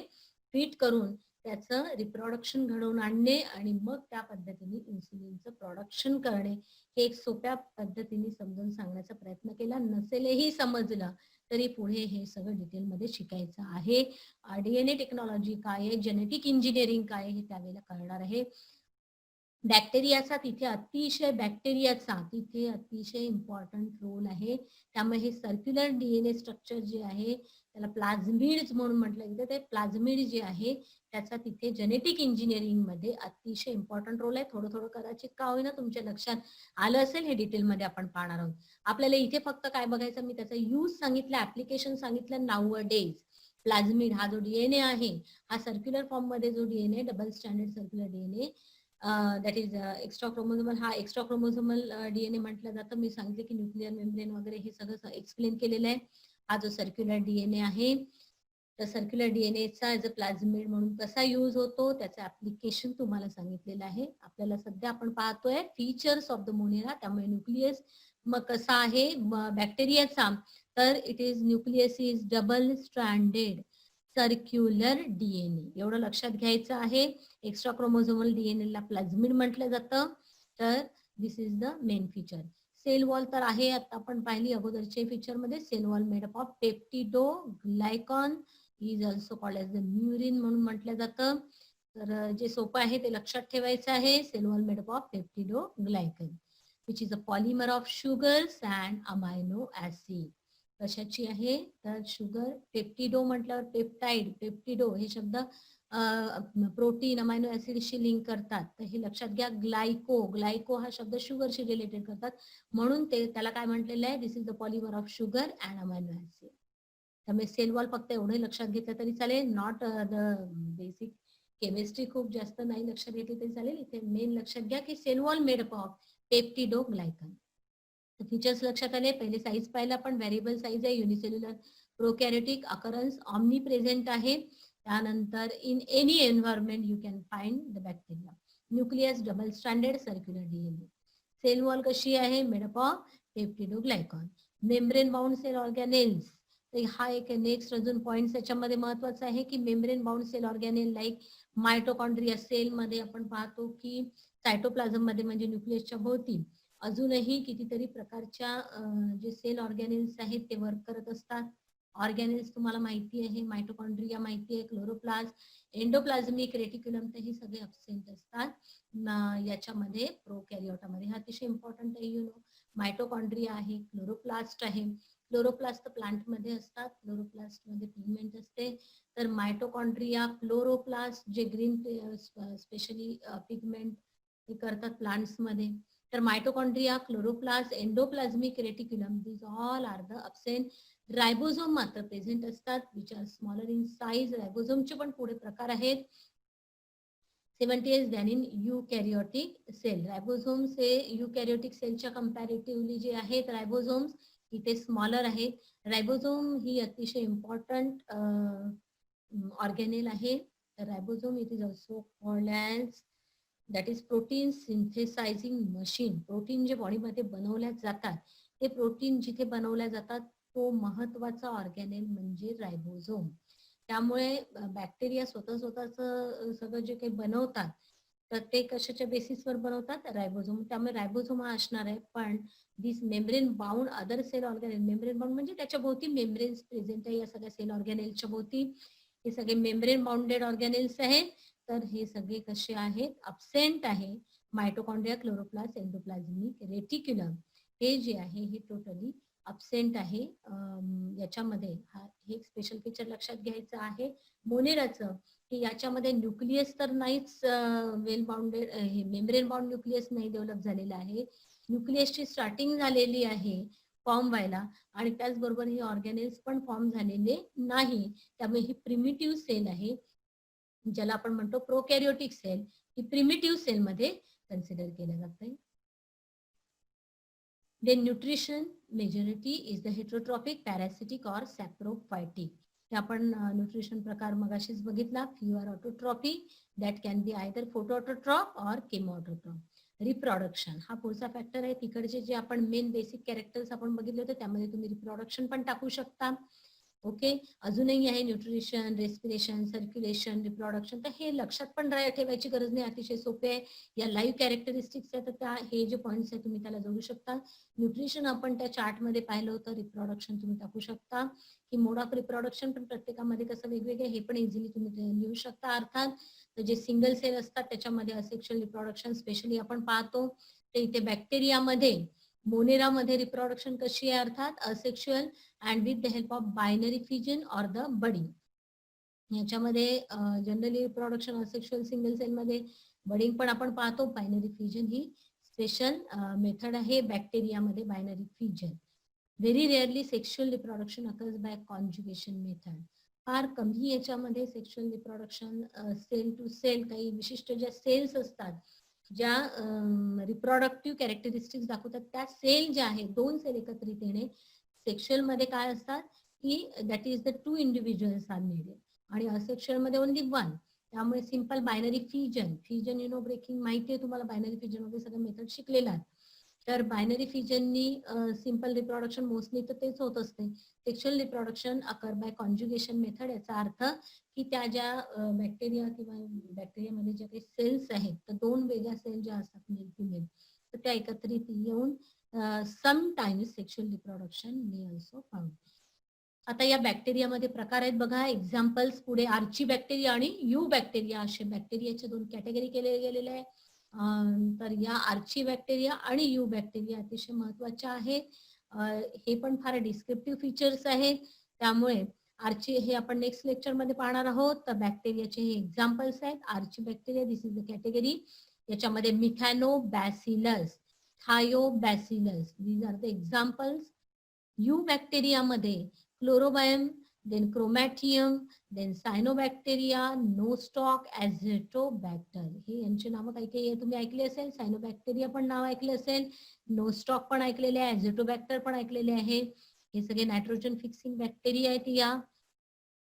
फिट करून त्याचं रिप्रोडक्शन घडवून आणणे, आणि मग त्या पद्धतीने इन्सुलिनचं प्रोडक्शन करणे, हे एक सोप्या पद्धतीने समजून सांगण्याचा प्रयत्न केला. नसेलही समजलं तरी पुढे हे सगळं डिटेलमध्ये शिकायचं आहे. DNA टेक्नॉलॉजी काय आहे, जेनेटिक इंजिनिअरिंग काय आहे, हे त्यावेळेला कळणार आहे. बॅक्टेरियाचा तिथे अतिशय इम्पॉर्टंट रोल आहे. त्यामुळे हे सर्क्युलर DNA स्ट्रक्चर जे आहे त्याला प्लाझमिड्स म्हणून म्हटलं गेलं. ते प्लाझमिड जे आहे त्याचा तिथे जेनेटिक इंजिनिअरिंग मध्ये अतिशय इम्पॉर्टंट रोल आहे. थोडं थोडं कदाचित का होईना तुमच्या लक्षात आलं असेल, हे डिटेलमध्ये आपण पाहणार आहोत. आपल्याला इथे फक्त काय बघायचं, मी त्याचा यूज सांगितलं, ऍप्लिकेशन सांगितलं. नाउअडेज प्लाझमिड हा जो DNA आहे, हा सर्क्युलर फॉर्म मध्ये जो DNA, double standard circular DNA, that is extra chromosomal, हा एक्स्ट्रा क्रोमोझोमल DNA म्हटलं जातं. मी सांगितले की न्यूक्लियर मेम्ब्रेन वगैरे हे सगळं एक्सप्लेन केलेलं आहे. हा जो सर्क्युलर DNA आहे, तर सर्क्युलर DNAचा ऍज अ प्लाझमिड म्हणून कसा यूज होतो, त्याचं ऍप्लिकेशन तुम्हाला सांगितलेलं आहे. आपल्याला सध्या आपण पाहतोय फीचर्स ऑफ द मोनेरा. त्यामुळे न्यूक्लियस मग कसा आहे बॅक्टेरियाचा, तर it is nucleus is double stranded circular DNA, एवढं लक्षात घ्यायचं आहे. एक्स्ट्रा क्रोमोझोमल DNA ला प्लाझमिड म्हटलं जातं. तर this is the main feature. Cell wall तर आहे, आता आपण पाहिली अगोदरच्या फीचर मध्ये. Cell wall made up of peptidoglycan is also called as the murein म्हणून म्हटलं जातं. तर जे सोपं आहे ते लक्षात ठेवायचं आहे. Cell wall made up of peptidoglycan which is a polymer of sugars and amino acid. कशाची आहे, तर शुगर. पेप्टिडो म्हटल्यावर पेप्टाइड, पेप्टिडो हे शब्द प्रोटीन अमायनो ऍसिडशी लिंक करतात. तर हे लक्षात घ्या. ग्लायको हा शब्द शुगरशी रिलेटेड करतात, म्हणून ते त्याला काय म्हटलेलं आहे, this is the polymer of sugar and amino acid. त्यामुळे सेल वॉल फक्त एवढे लक्षात घेतलं तरी चालेल. नॉट द बेसिक केमिस्ट्री खूप जास्त नाही लक्षात घेतली तरी चालेल. इथे मेन लक्षात घ्या की cell wall made up of peptidoglycan. Features लक्षात आले. पहिले साईज पाहिलं आपण, व्हेरिएबल साईज आहे, unicellular prokaryotic occurrence omnipresent आहे. त्यानंतर in any environment you can find the bacteria. Nucleus double standard circular DNA. Cell wall कशी आहे, made up of peptidoglycan. Membrane bound cell organelles, हा एक नेक्स्ट अजून पॉइंट त्याच्यामध्ये महत्वाचा आहे की membrane bound cell organelle like mitochondria cell मध्ये आपण पाहतो की सायटोप्लाझम मध्ये म्हणजे न्यूक्लियसच्या भोवती अजूनही कितीतरी प्रकारच्या जे सेल ऑर्गॅनेल्स आहेत ते वर्क करत असतात. ऑर्गॅनेल्स तुम्हाला माहिती आहे, मायटोकॉन्ड्रिया माहिती आहे, क्लोरोप्लास्ट, एंडोप्लाझमिक रेटिक्युलम, तर हे सगळे अब्सेंट असतात याच्यामध्ये प्रोकॅरियोटामध्ये. हा अतिशय इम्पॉर्टंट आहे. मायटोकॉन्ड्रिया आहे, क्लोरोप्लास्ट आहे. क्लोरोप्लास्ट प्लांट मध्ये असतात, क्लोरोप्लास्ट मध्ये पिगमेंट असते. तर मायटोकॉन्ड्रिया, क्लोरोप्लास्ट जे ग्रीन स्पेशली पिगमेंट हे करतात प्लांट्स मध्ये. तर mitochondria, chloroplast, endoplasmic reticulum, this all are the absent. Ribosome मात्र प्रेझेंट असतात, which are smaller in size. रायबोझोमचे पण पुढे प्रकार आहेत. 70 than in eukaryotic cell. Ribosomes हे युकॅरियोटिक सेलच्या कंपॅरेटिव्हली जे आहेत रायबोझोम्स इथे स्मॉलर आहेत. रायबोझोम ही अतिशय इम्पॉर्टंट ऑर्गॅनेल आहे. Ribosome it is also called as that is protein synthesising machine. Protein जे बॉडीमध्ये बनवल्या जातात, ते प्रोटीन जिथे बनवल्या जातात तो महत्वाचा ऑर्गॅनेल म्हणजे रायबोझोम. त्यामुळे बॅक्टेरिया स्वतःच सगळं जे काही बनवतात तर ते कशाच्या बेसिसवर बनवतात, रायबोझोम. त्यामुळे रायबोझोम हा असणार आहे. पण this membrane bound other cell organelle, membrane bound म्हणजे त्याच्या भोवती मेम्ब्रेन्स प्रेझेंट आहे या सगळ्या सेल ऑर्गॅनेलच्या भोवती. हे सगळे मेम्ब्रेन बाउंडेड ऑर्गॅनेल्स आहेत. तर हे सगळे कसे आहेत, अब्सेंट आहे. मायटोकॉन्ड्रिया, क्लोरोप्लास्ट, एंडोप्लाझ्मिक रेटिक्युलम हे जे आहे हे टोटली अब्सेंट आहे. याच्यामध्ये हे एक स्पेशल फीचर लक्षात घ्यायचं आहे मोनेराचं, की याच्यामध्ये न्यूक्लियस तर नाहीच, वेल बाउंडेड हे मेम्ब्रेन बाउंड न्यूक्लियस नाही डेव्हलप झालेलं आहे. न्यूक्लियसची स्टार्टिंग झालेली आहे फॉर्म व्हायला आणि त्याचबरोबर हे ऑर्गॅनेल्स पण फॉर्म झालेले नाही. त्यामुळे ही प्रिमिटिव्ह सेल आहे, ज्याला आपण म्हणतो प्रोकॅरियोटिक सेल, ही प्रिमिटिव्ह सेल मध्ये कन्सिडर केलं जाते. Then nutrition majority is the heterotrophic, parasitic or saprophytic. हे आपण न्यूट्रिशन प्रकार मगाशीच बघितला. Few are autotrophic, that can be either photoautotroph और केमोऑटोट्रॉप. रिप्रोडक्शन हा पुढचा फॅक्टर आहे. तिकडचे जे आपण मेन बेसिक कॅरेक्टर्स आपण बघितले होते त्यामध्ये तुम्ही रिप्रोडक्शन पण टाकू शकता. ओके, अजूनही आहे न्यूट्रिशन, रेस्पिरेशन, सर्क्युलेशन, रिप्रोडक्शन. तर हे लक्षात पण ठेवायची गरज नाही, अतिशय सोपे आहे. या लाईव्ह कॅरेक्टरिस्टिक्स आहेत, तर त्या हे जे पॉईंट्स आहेत तुम्ही त्याला जोडू शकता. न्यूट्रिशन आपण त्या चार्ट मध्ये पाहिलं होतं, रिप्रोडक्शन तुम्ही टाकू शकता. की मोड ऑफ रिप्रोडक्शन पण प्रत्येकामध्ये कसं वेगवेगळे हे पण इझिली तुम्ही लिहू शकता. अर्थात जे सिंगल सेल असतात त्याच्यामध्ये असेक्शुअल रिप्रोडक्शन स्पेशली आपण पाहतो. ते इथे बॅक्टेरियामध्ये, मोनेरामध्ये रिप्रोडक्शन कशी आहे, अर्थात asexual and with the help of binary fission or the budding. याच्यामध्ये generally reproduction asexual single cell मध्ये, बडिंग पण आपण पाहतो. बायनरी फिजन ही स्पेशल मेथड आहे बॅक्टेरियामध्ये, binary fission. Very rarely sexual reproduction occurs by conjugation method. फार कमी याच्यामध्ये sexual reproduction cell to cell, काही विशिष्ट ज्या सेल्स असतात ज्या रिप्रोडक्टिव्ह कॅरेक्टरिस्टिक्स दाखवतात, त्या सेल ज्या आहेत, दोन सेल एकत्रित येणे. सेक्शुअल मध्ये काय असतात की that is the 2 individuals are needed, आणि असेक्शुअल मध्ये ओनली 1. त्यामुळे simple binary fission, fission breaking माहिती आहे तुम्हाला, बायनरी फिजन वगैरे सगळं मेथड शिकलेला आहे. तर बायनरी फिजननी सिंपल रिप्रोडक्शन मोस्टली तर तेच होत असते. Sexual reproduction occur by conjugation method. याचा अर्थ की त्या ज्या बॅक्टेरिया किंवा बॅक्टेरियामध्ये ज्या काही सेल्स आहेत, तर दोन वेगळ्या सेल ज्या असतात मेल फिमेल, तर त्या एकत्रित येऊन sometimes sexual reproduction may also found. आता या बॅक्टेरियामध्ये प्रकार आहेत बघा. एक्झाम्पल्स पुढे आर्ची बॅक्टेरिया आणि यू बॅक्टेरिया असे बॅक्टेरियाचे दोन कॅटेगरी केले गेलेले आहे. तर या आर्ची बॅक्टेरिया आणि यू बॅक्टेरिया अतिशय महत्वाच्या आहेत. हे पण फार डिस्क्रिप्टिव्ह फीचर्स आहेत. त्यामुळे आर्ची हे आपण नेक्स्ट लेक्चर मध्ये पाहणार आहोत. तर बॅक्टेरियाचे हे एक्झाम्पल्स आहेत. Archaebacteria, this is the category. याच्यामध्ये Methanobacillus, Thiobacillus, these are the examples. यू बॅक्टेरियामध्ये Chlorobium, then Chromatium, then cyanobacteria, Nostoc, Azotobacter. हे यांची नावं काही काही तुम्ही ऐकली असेल. सायनोबॅक्टेरिया पण नाव ऐकले असेल, नोस्टॉक पण ऐकलेले आहे, ॲझेटोबॅक्टर पण ऐकलेले आहे. हे सगळे नायट्रोजन फिक्सिंग बॅक्टेरिया आहेत. या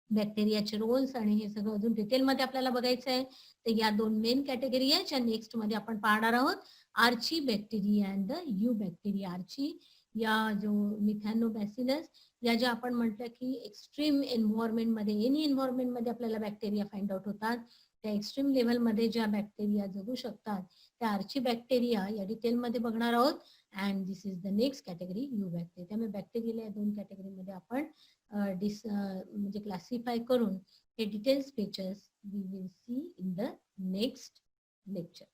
बॅक्टेरियाचे रोल्स आणि हे सगळं अजून डिटेलमध्ये आपल्याला बघायचं आहे. तर या दोन मेन कॅटेगरी आहे ज्या नेक्स्ट मध्ये आपण पाहणार आहोत. Archaebacteria and the eubacteria. आर्ची या जो मिथॅनोबॅसिलस, या ज्या आपण म्हटलं की एक्स्ट्रीम एन्व्हायरमेंट मध्ये, एनी एन्व्हायरमेंट मध्ये आपल्याला बॅक्टेरिया फाइंड आउट होतात. त्या एक्स्ट्रीम लेव्हल मध्ये ज्या बॅक्टेरिया जगू शकतात त्या आर्ची बॅक्टेरिया या डिटेलमध्ये बघणार आहोत. And this is the next category, you bacteria. त्यामुळे बॅक्टेरियाला या दोन कॅटेगरीमध्ये आपण म्हणजे क्लासिफाय करून हे details features we will see in the next lecture.